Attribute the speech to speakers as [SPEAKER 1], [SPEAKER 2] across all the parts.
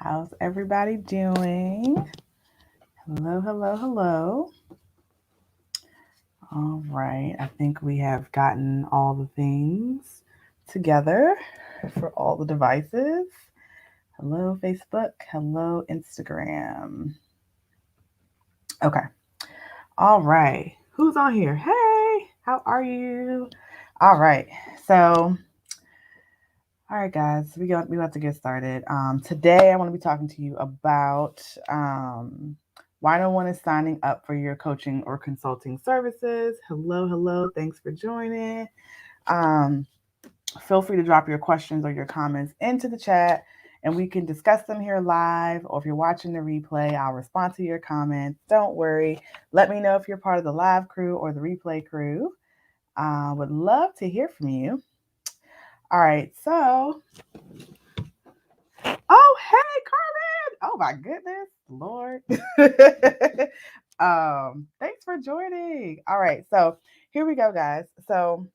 [SPEAKER 1] How's everybody doing? Hello, hello, hello. All right, I think we have gotten all the things together for all the devices. Hello, Facebook. Hello, Instagram. Okay. All right. Who's on here? Hey, how are you? All right. So, all right, guys, we got to get started. Today, I want to be talking to you about why no one is signing up for your coaching or consulting services. Hello, hello. Thanks for joining. Um, Feel free to drop your questions or your comments into the chat, and we can discuss them here live. Or if you're watching the replay, I'll respond to your comments. Don't worry. Let me know if you're part of the live crew or the replay crew. Would love to hear from you. All right, so oh, hey, Carmen. Oh, my goodness, Lord. Thanks for joining. All right, so here we go, guys. So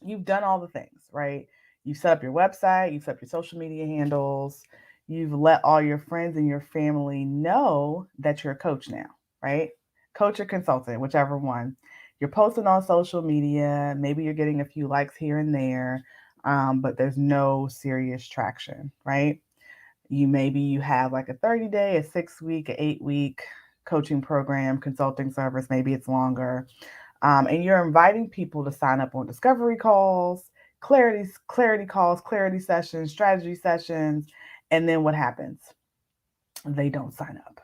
[SPEAKER 1] you've done all the things, right? You set up your website, you set up your social media handles, you've let all your friends and your family know that you're a coach now, right? Coach or consultant, whichever one. You're posting on social media. Maybe you're getting a few likes here and there, but there's no serious traction, right? You have like a 30-day, a 6 week, a 8 week coaching program, consulting service, maybe it's longer. And you're inviting people to sign up on discovery calls, clarity calls, clarity sessions, strategy sessions. And then what happens? They don't sign up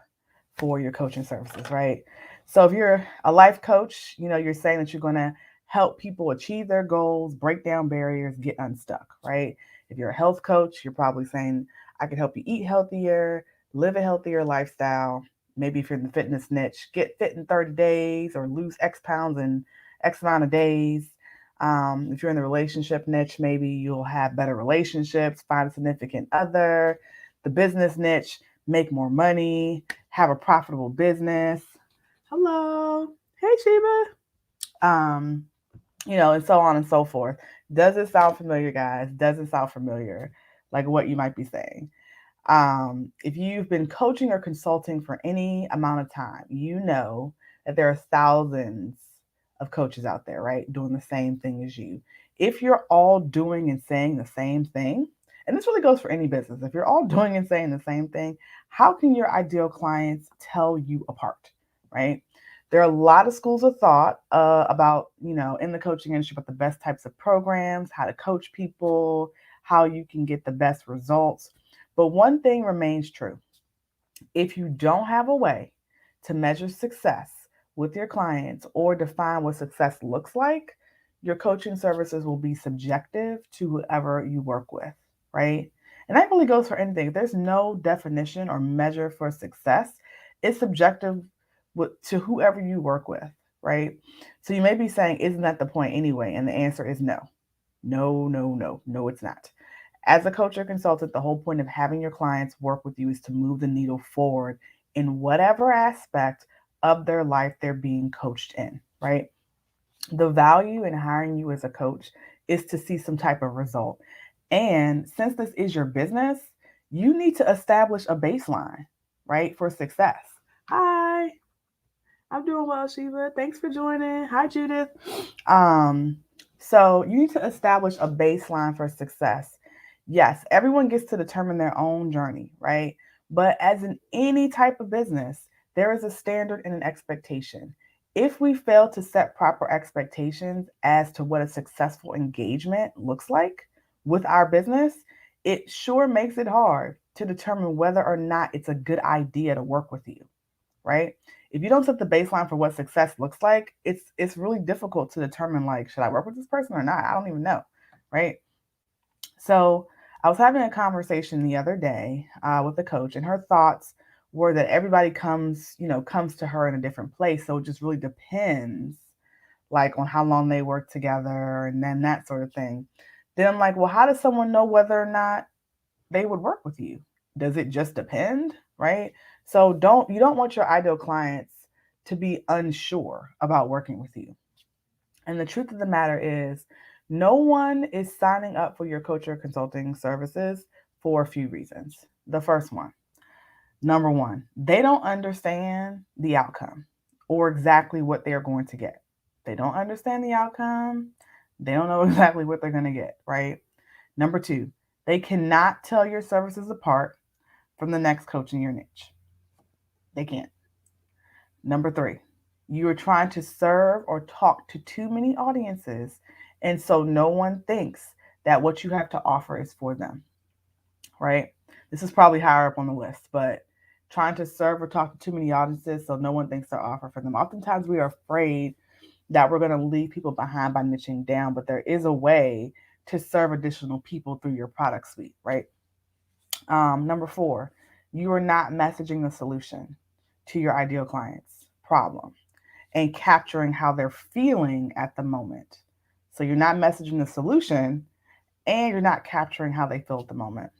[SPEAKER 1] for your coaching services, right? So if you're a life coach, you're saying that you're going to help people achieve their goals, break down barriers, get unstuck, right? If you're a health coach, you're probably saying, I can help you eat healthier, live a healthier lifestyle. Maybe if you're in the fitness niche, get fit in 30 days or lose X pounds in X amount of days. If you're in the relationship niche, maybe you'll have better relationships, find a significant other. The business niche, make more money, have a profitable business. Hello. Hey, Sheba. And so on and so forth. Does it sound familiar, guys? Does it sound familiar? Like what you might be saying. If you've been coaching or consulting for any amount of time, you know that there are thousands of coaches out there, right? Doing the same thing as you. If you're all doing and saying the same thing, and this really goes for any business, if you're all doing and saying the same thing, how can your ideal clients tell you apart, right? There are a lot of schools of thought about, in the coaching industry, about the best types of programs, how to coach people, how you can get the best results. But one thing remains true. If you don't have a way to measure success with your clients or define what success looks like, your coaching services will be subjective to whoever you work with, right? And that really goes for anything. If there's no definition or measure for success, it's subjective to whoever you work with, right? So you may be saying, isn't that the point anyway? And the answer is no. No, no, no, no, it's not. As a coach or consultant, the whole point of having your clients work with you is to move the needle forward in whatever aspect of their life they're being coached in, right? The value in hiring you as a coach is to see some type of result. And since this is your business, you need to establish a baseline, right, for success. Hi, I'm doing well, Shiva. Thanks for joining. Hi, Judith. Um, so you need to establish a baseline for success. Yes, everyone gets to determine their own journey, right? But as in any type of business, there is a standard and an expectation. If we fail to set proper expectations as to what a successful engagement looks like with our business, it sure makes it hard to determine whether or not it's a good idea to work with you, right? If you don't set the baseline for what success looks like, it's really difficult to determine, like, should I work with this person or not? I don't even know, right? So I was having a conversation the other day with a coach, and her thoughts were that everybody comes to her in a different place. So it just really depends, like, on how long they work together and then that sort of thing. Then I'm like, well, how does someone know whether or not they would work with you? Does it just depend, right? So you don't want your ideal clients to be unsure about working with you. And the truth of the matter is, no one is signing up for your coach or consulting services for a few reasons. The first one, number one, they don't understand the outcome or exactly what they're going to get. They don't understand the outcome. They don't know exactly what they're going to get, right? Number two, they cannot tell your services apart from the next coach in your niche. They can't. Number three, you are trying to serve or talk to too many audiences, and so no one thinks that what you have to offer is for them, right? This is probably higher up on the list, but trying to serve or talk to too many audiences so no one thinks they're offer for them. Oftentimes we are afraid that we're going to leave people behind by niching down, but there is a way to serve additional people through your product suite, right? Number four, you are not messaging the solution to your ideal client's problem and capturing how they're feeling at the moment. So you're not messaging the solution and you're not capturing how they feel at the moment.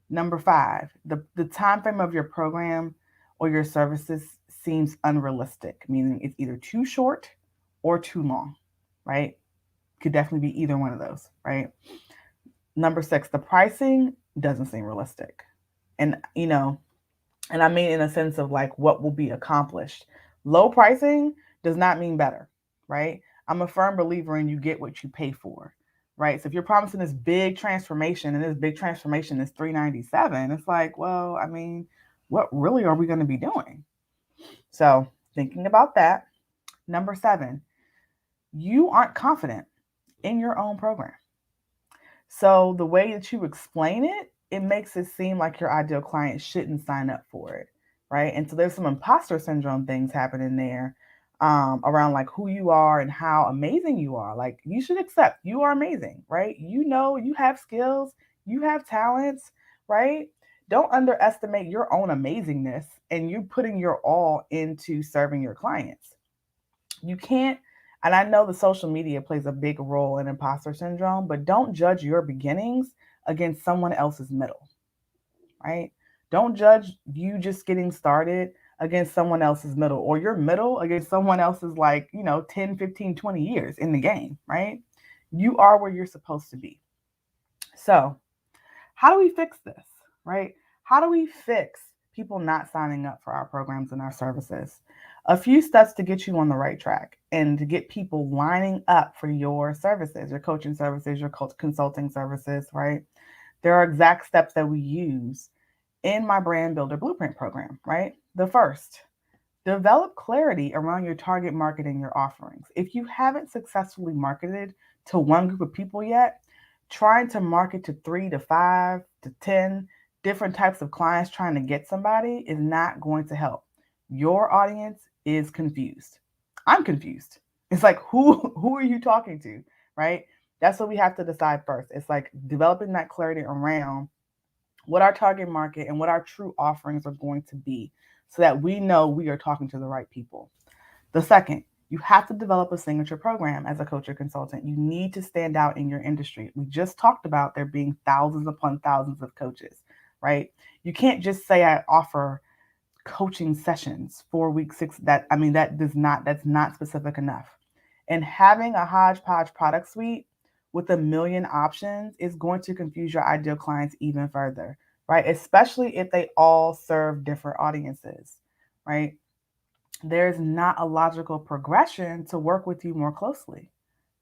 [SPEAKER 1] Number five, the time frame of your program or your services seems unrealistic, meaning it's either too short or too long, right? Could definitely be either one of those, right? Number six, the pricing doesn't seem realistic. And, and I mean in a sense of like what will be accomplished. Low pricing does not mean better, right? I'm a firm believer in you get what you pay for, right? So if you're promising this big transformation and this big transformation is $397, it's like, well, I mean, what really are we going to be doing? So thinking about that. Number seven, you aren't confident in your own program. So the way that you explain it, it makes it seem like your ideal client shouldn't sign up for it, right? And so there's some imposter syndrome things happening there around like who you are and how amazing you are. Like you should accept you are amazing, right? You know you have skills, you have talents, right? Don't underestimate your own amazingness and you putting your all into serving your clients. You can't, and I know the social media plays a big role in imposter syndrome, but don't judge your beginnings against someone else's middle, right? Don't judge you just getting started against someone else's middle or your middle against someone else's like, 10, 15, 20 years in the game, right? You are where you're supposed to be. So, how do we fix this, right? How do we fix people not signing up for our programs and our services? A few steps to get you on the right track and to get people lining up for your services, your coaching services, your consulting services, right? There are exact steps that we use in my Brand Builder Blueprint program, right? The first, develop clarity around your target market and your offerings. If you haven't successfully marketed to one group of people yet, trying to market to 3 to 5 to 10 different types of clients trying to get somebody is not going to help. Your audience is confused. I'm confused. It's like who are you talking to, right? That's what we have to decide first. It's like developing that clarity around what our target market and what our true offerings are going to be so that we know we are talking to the right people. The second, you have to develop a signature program as a coach or consultant. You need to stand out in your industry. We just talked about there being thousands upon thousands of coaches, right? You can't just say I offer coaching sessions 4 weeks, that's not specific enough. And having a hodgepodge product suite with a million options is going to confuse your ideal clients even further, right? Especially if they all serve different audiences, right? There's not a logical progression to work with you more closely,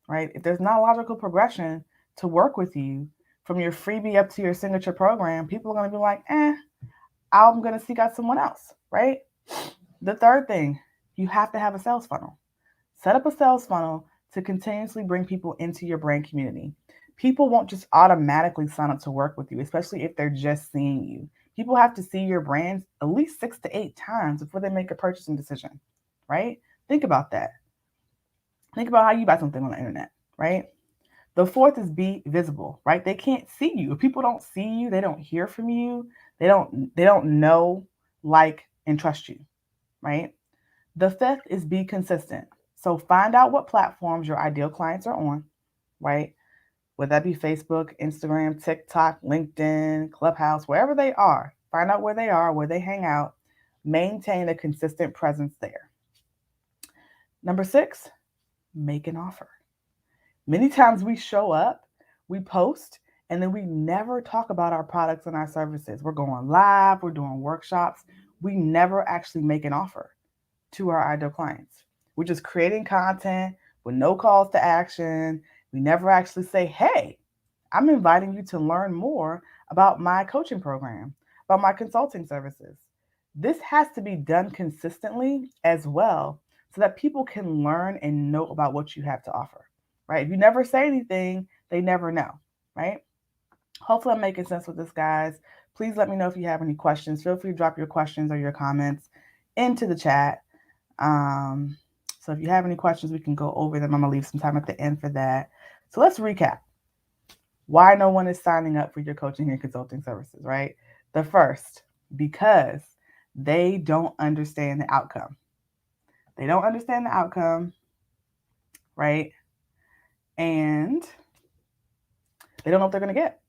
[SPEAKER 1] right? If there's not a logical progression to work with you from your freebie up to your signature program, people are going to be like, I'm going to seek out someone else, right? The third thing, you have to have a sales funnel. Set up a sales funnel to continuously bring people into your brand community. People won't just automatically sign up to work with you, especially if they're just seeing you. People have to see your brand at least 6 to 8 times before they make a purchasing decision, right? Think about that. Think about how you buy something on the internet, right? The fourth is be visible, right? They can't see you. If people don't see you, they don't hear from you, they don't know, like, and trust you, right? The fifth is be consistent. So find out what platforms your ideal clients are on, right? Would that be Facebook, Instagram, TikTok, LinkedIn, Clubhouse, wherever they are. Find out where they are, where they hang out. Maintain a consistent presence there. Number 6, make an offer. Many times we show up, we post, And then we never talk about our products and our services. We're going live, we're doing workshops. We never actually make an offer to our ideal clients. We're just creating content with no calls to action. We never actually say, hey, I'm inviting you to learn more about my coaching program, about my consulting services. This has to be done consistently as well so that people can learn and know about what you have to offer, right? If you never say anything, they never know, right? Hopefully, I'm making sense with this, guys. Please let me know if you have any questions. Feel free to drop your questions or your comments into the chat. So if you have any questions, we can go over them. I'm going to leave some time at the end for that. So let's recap. Why no one is signing up for your coaching and consulting services, right? The first, because they don't understand the outcome. They don't understand the outcome, right? And they don't know what they're going to get.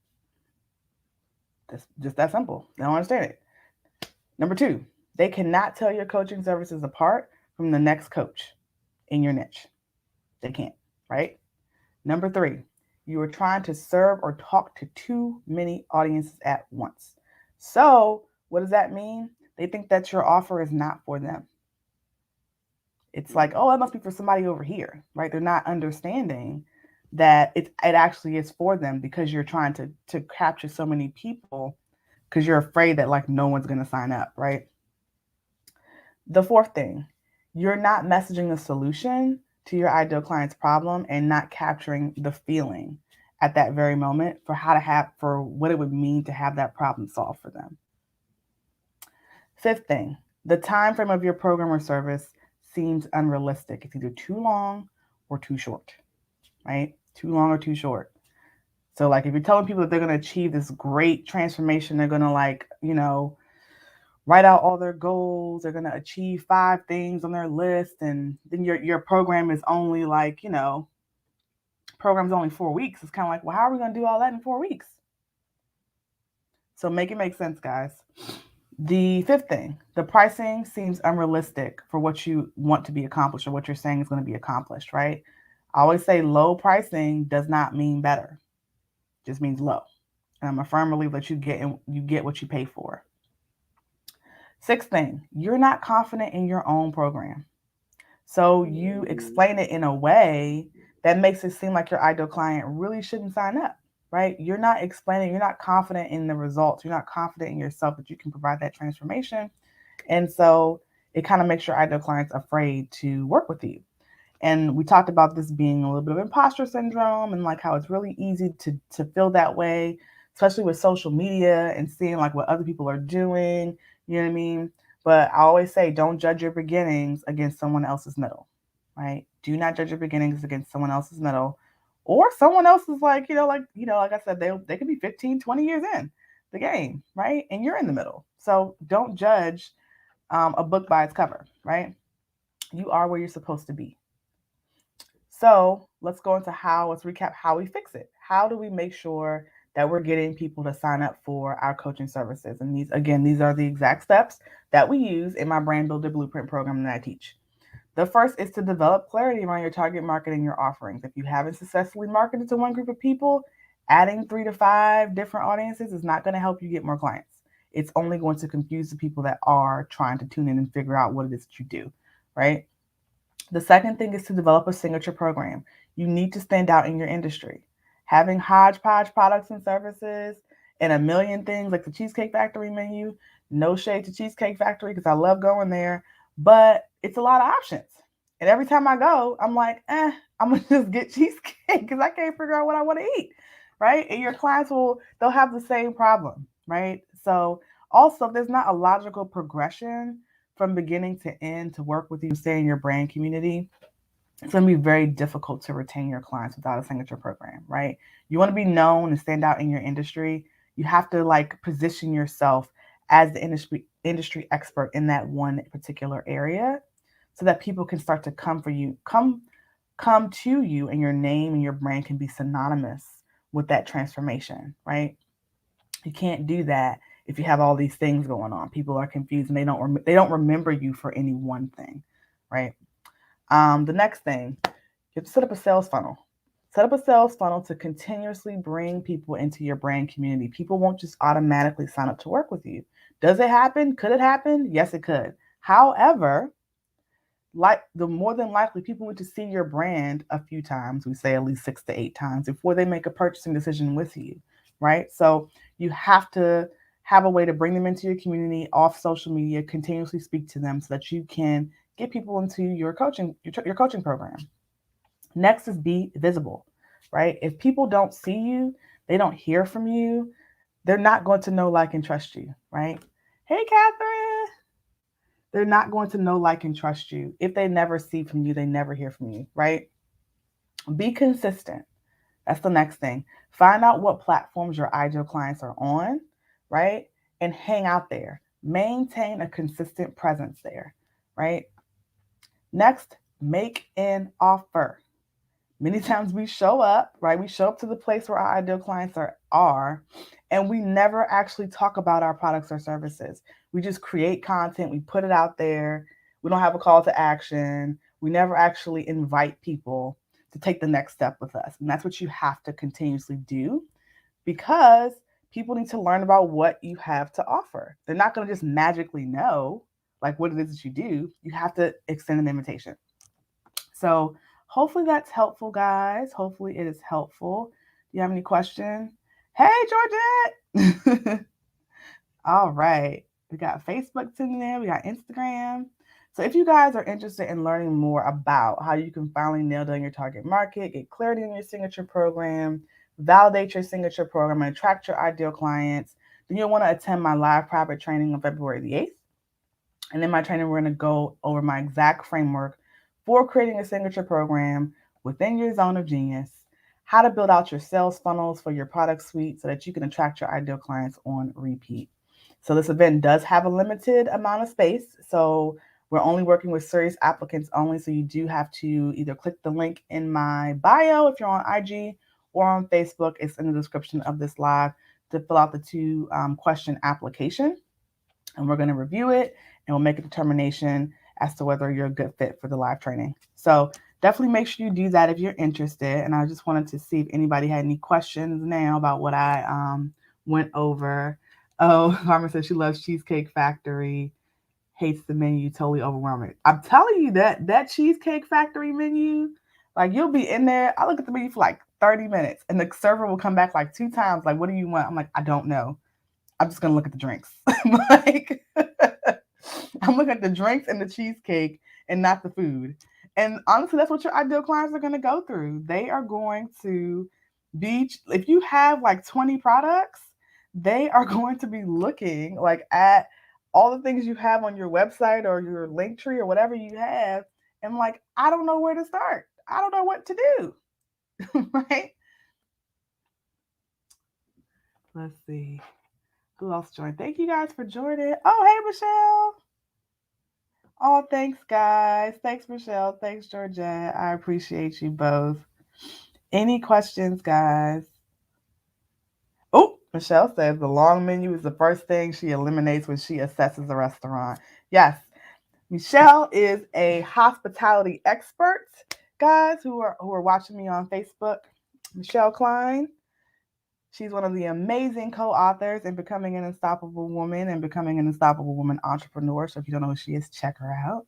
[SPEAKER 1] That's just that simple. They don't understand it. Number two, they cannot tell your coaching services apart from the next coach in your niche. They can't, right? Number three, you are trying to serve or talk to too many audiences at once. So, what does that mean? They think that your offer is not for them. It's like, oh, that must be for somebody over here, right? They're not understanding that it actually is for them because you're trying to capture so many people because you're afraid that like no one's going to sign up, right? The fourth thing, you're not messaging the solution to your ideal client's problem and not capturing the feeling at that very moment for what it would mean to have that problem solved for them. Fifth thing, the time frame of your program or service seems unrealistic. It's either too long or too short, right? Too long or too short. So like if you're telling people that they're going to achieve this great transformation, they're going to write out all their goals, they're going to achieve 5 things on their list, and then your program is only program's only 4 weeks. It's kind of like, well, how are we going to do all that in 4 weeks? So make it make sense, guys. The fifth thing, the pricing seems unrealistic for what you want to be accomplished or what you're saying is going to be accomplished, right? I always say low pricing does not mean better. It just means low. And I'm a firm believer that you get what you pay for. Sixth thing, you're not confident in your own program. So you explain it in a way that makes it seem like your ideal client really shouldn't sign up, right? You're not confident in the results. You're not confident in yourself that you can provide that transformation. And so it kind of makes your ideal clients afraid to work with you. And we talked about this being a little bit of imposter syndrome and like how it's really easy to feel that way, especially with social media and seeing like what other people are doing, you know what I mean? But I always say, don't judge your beginnings against someone else's middle, right? Do not judge your beginnings against someone else's middle or someone else's like I said, they could be 15, 20 years in the game, right? And you're in the middle. So don't judge a book by its cover, right? You are where you're supposed to be. So let's recap how we fix it. How do we make sure that we're getting people to sign up for our coaching services? And these are the exact steps that we use in my Brand Builder Blueprint program that I teach. The first is to develop clarity around your target market and your offerings. If you haven't successfully marketed to one group of people, adding 3 to 5 different audiences is not going to help you get more clients. It's only going to confuse the people that are trying to tune in and figure out what it is that you do, right? The second thing is to develop a signature program. You need to stand out in your industry. Having hodgepodge products and services and a million things like the Cheesecake Factory menu, no shade to Cheesecake Factory because I love going there, but it's a lot of options. And every time I go, I'm like, I'm going to just get cheesecake because I can't figure out what I want to eat, right? And your clients they'll have the same problem, right? So also, there's not a logical progression from beginning to end to work with you and stay in your brand community. It's going to be very difficult to retain your clients without a signature program, right? You want to be known and stand out in your industry. You have to position yourself as the industry expert in that one particular area so that people can start to come to you, and your name and your brand can be synonymous with that transformation, right? You can't do that if you have all these things going on. People are confused and they don't remember you for any one thing, right? The next thing, you have to set up a sales funnel. Set up a sales funnel to continuously bring people into your brand community. People won't just automatically sign up to work with you. Does it happen? Could it happen? Yes, it could. However, like the more than likely people need to see your brand a few times, we say at least 6 to 8 times before they make a purchasing decision with you, right? So you have to have a way to bring them into your community off social media, continuously speak to them so that you can get people into your coaching program. Next is be visible, right? If people don't see you, they don't hear from you, they're not going to know, like, and trust you, right? Hey, Catherine. They're not going to know, like, and trust you. If they never see from you, they never hear from you, right? Be consistent. That's the next thing. Find out what platforms your ideal clients are on, right? And hang out there. Maintain a consistent presence there, right? Next, make an offer. Many times we show up, right? We show up to the place where our ideal clients are, and we never actually talk about our products or services. We just create content, we put it out there. We don't have a call to action. We never actually invite people to take the next step with us. And that's what you have to continuously do, because people need to learn about what you have to offer. They're not going to just magically know like what it is that you do. You have to extend an invitation. So hopefully that's helpful, guys. Hopefully it is helpful. Do you have any questions? Hey, Georgette. All right. We got Facebook in there. We got Instagram. So if you guys are interested in learning more about how you can finally nail down your target market, get clarity in your signature program, validate your signature program, and attract your ideal clients, then you'll want to attend my live private training on February the 8th. And in my training, we're going to go over my exact framework for creating a signature program within your zone of genius, how to build out your sales funnels for your product suite so that you can attract your ideal clients on repeat. So this event does have a limited amount of space. So we're only working with serious applicants only. So you do have to either click the link in my bio if you're on IG or on Facebook. It's in the description of this live to fill out the 2-question application. And we're going to review it and we'll make a determination as to whether you're a good fit for the live training. So definitely make sure you do that if you're interested. And I just wanted to see if anybody had any questions now about what I went over. Oh, Carmen says she loves Cheesecake Factory, hates the menu, totally overwhelming. I'm telling you that Cheesecake Factory menu, like you'll be in there. I look at the menu for like 30 minutes and the server will come back like 2 times. Like, what do you want? I'm like, I don't know. I'm just going to look at the drinks. Like, I'm looking at the drinks and the cheesecake and not the food. And honestly, that's what your ideal clients are going to go through. They are going to be, if you have like 20 products, they are going to be looking like at all the things you have on your website or your link tree or whatever you have. And like, I don't know where to start. I don't know what to do. Right? Let's see. Who else joined? Thank you guys for joining. Oh, hey, Michelle. Oh, thanks, guys. Thanks, Michelle. Thanks, Georgette. I appreciate you both. Any questions, guys? Oh, Michelle says the long menu is the first thing she eliminates when she assesses a restaurant. Yes, Michelle is a hospitality expert, guys, who are watching me on Facebook. Michelle Klein. She's one of the amazing co-authors in Becoming an Unstoppable Woman and Becoming an Unstoppable Woman Entrepreneur. So if you don't know who she is, check her out.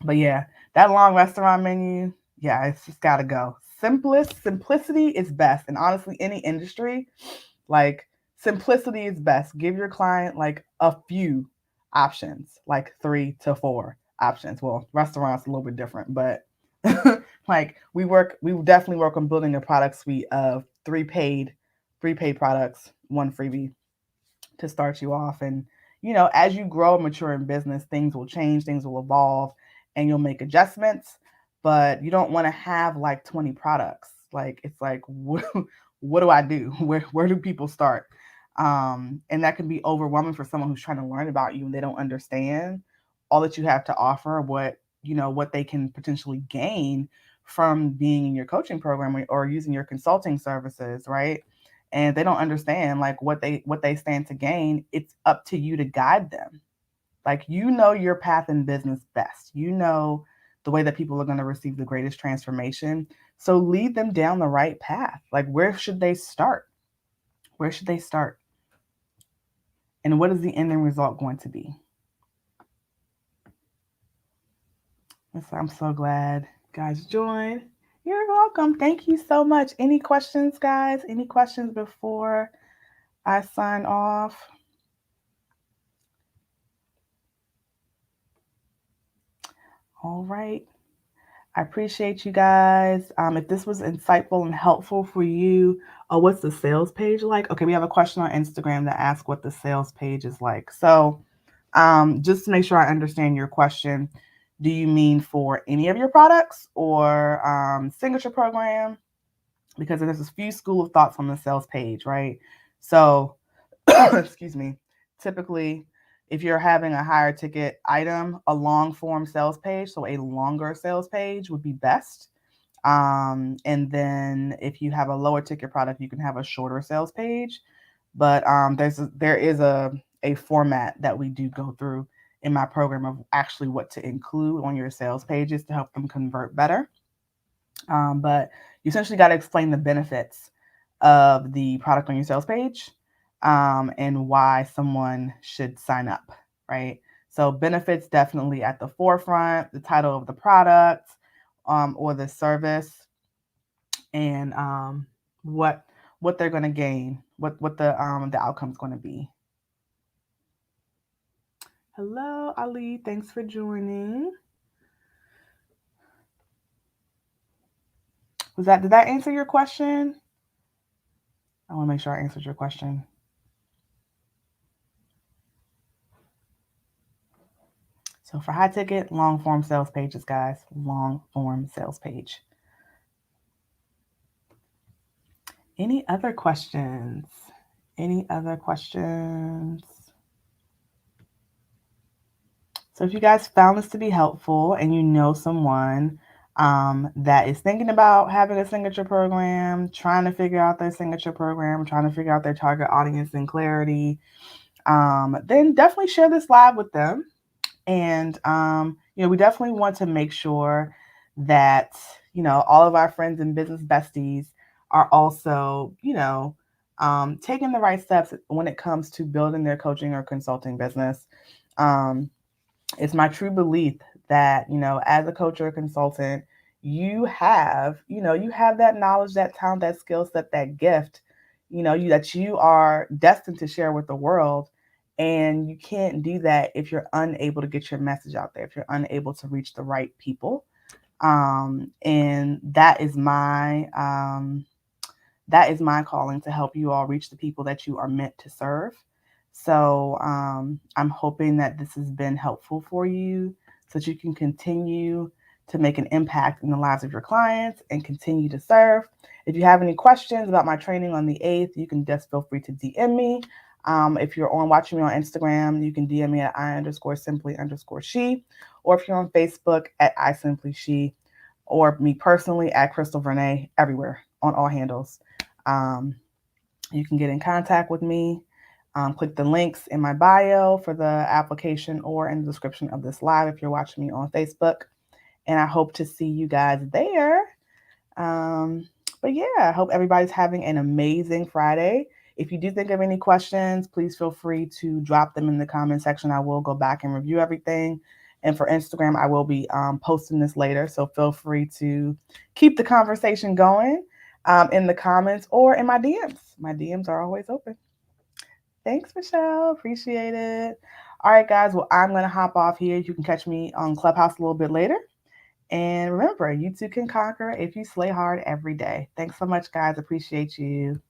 [SPEAKER 1] But yeah, that long restaurant menu, yeah, it's just got to go. Simplicity is best. And honestly, any industry, like simplicity is best. Give your client like a few options, like 3 to 4 options. Well, restaurants a little bit different, but like we definitely work on building a product suite of 3 paid products, 1 freebie to start you off. And, as you grow and mature in business, things will change, things will evolve, and you'll make adjustments. But you don't want to have like 20 products. Like, it's like, what do I do? Where do people start? And that can be overwhelming for someone who's trying to learn about you and they don't understand all that you have to offer, what they can potentially gain from being in your coaching program or using your consulting services, right? And they don't understand like what they stand to gain. It's up to you to guide them. Like, your path in business best. The way that people are going to receive the greatest transformation. So lead them down the right path. Like, where should they start? Where should they start? And what is the ending result going to be? I'm so glad you guys joined. You're welcome. Thank you so much. Any questions, guys? Any questions before I sign off? All right. I appreciate you guys. If this was insightful and helpful for you, what's the sales page like? Okay, we have a question on Instagram that asks what the sales page is like. So just to make sure I understand your question, do you mean for any of your products or signature program? Because there's a few school of thoughts on the sales page, right? So, excuse me, typically, if you're having a higher ticket item, a long form sales page, so a longer sales page would be best. And then if you have a lower ticket product, you can have a shorter sales page. But there is a format that we do go through in my program of actually what to include on your sales pages to help them convert better. But you essentially got to explain the benefits of the product on your sales page and why someone should sign up, right? So benefits definitely at the forefront, the title of the product or the service, and what they're going to gain, what the outcome is going to be. Hello, Ali. Thanks for joining. Did that answer your question? I want to make sure I answered your question. So for high ticket, long form sales pages, guys, long form sales page. Any other questions? Any other questions? So if you guys found this to be helpful and you know someone that is thinking about having a signature program, trying to figure out their signature program, trying to figure out their target audience and clarity, then definitely share this live with them. And, we definitely want to make sure that, all of our friends and business besties are also, taking the right steps when it comes to building their coaching or consulting business. It's my true belief that, as a coach or a consultant, you have that knowledge, that talent, that skill set, that gift, that you are destined to share with the world. And you can't do that if you're unable to get your message out there, if you're unable to reach the right people. And that is my calling, to help you all reach the people that you are meant to serve. So I'm hoping that this has been helpful for you so that you can continue to make an impact in the lives of your clients and continue to serve. If you have any questions about my training on the 8th, you can just feel free to DM me. If you're watching me on Instagram, you can DM me at I_simply_she, or if you're on Facebook at I_simply_she, or me personally at Crystal Vernay, everywhere on all handles. You can get in contact with me. Click the links in my bio for the application or in the description of this live if you're watching me on Facebook. And I hope to see you guys there. But yeah, I hope everybody's having an amazing Friday. If you do think of any questions, please feel free to drop them in the comment section. I will go back and review everything. And for Instagram, I will be posting this later. So feel free to keep the conversation going in the comments or in my DMs. My DMs are always open. Thanks, Michelle. Appreciate it. All right, guys. Well, I'm going to hop off here. You can catch me on Clubhouse a little bit later. And remember, you too can conquer if you slay hard every day. Thanks so much, guys. Appreciate you.